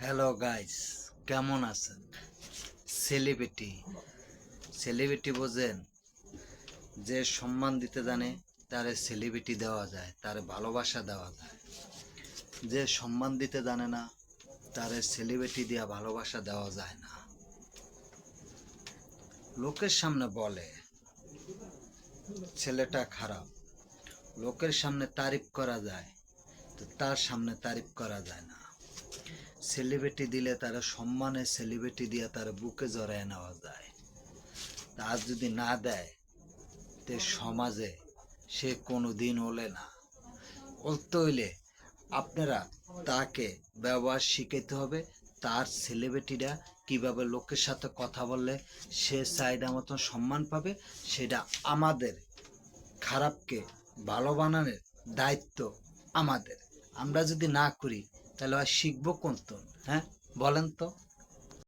Hello guys, কেমন আছেন? Celebrity celebrity বোঝেন? যে সম্মান দিতে জানে তারে সেলিব্রিটি দেওয়া যায়, তারে ভালোবাসা দেওয়া যায়। যে সম্মান দিতে জানে না তারে সেলিব্রিটি দিয়া ভালোবাসা দেওয়া যায় না। লোকের সামনে বলে ছেলেটা খারাপ, লোকের সামনে তারিফ করা যায়, তো তার সামনে তারিফ করা যায় না। সেলিব্রিটি দিলে তারা সম্মানে সেলিব্রিটি দিয়ে তার বুকে জড়ায় নেওয়া যায়। তার যদি না দেয় তে সমাজে সে কোনো দিন ওলে না। বলতে হইলে আপনারা তাকে ব্যবহার শিখাইতে হবে। তার সেলিব্রিটিরা কীভাবে লোকের সাথে কথা বললে সে চাহিদা মতো সম্মান পাবে, সেটা আমাদের খারাপকে ভালো বানানোর দায়িত্ব আমাদের। আমরা যদি না করি তাহলে আর শিখবো কোন? হ্যাঁ, বলেন তো।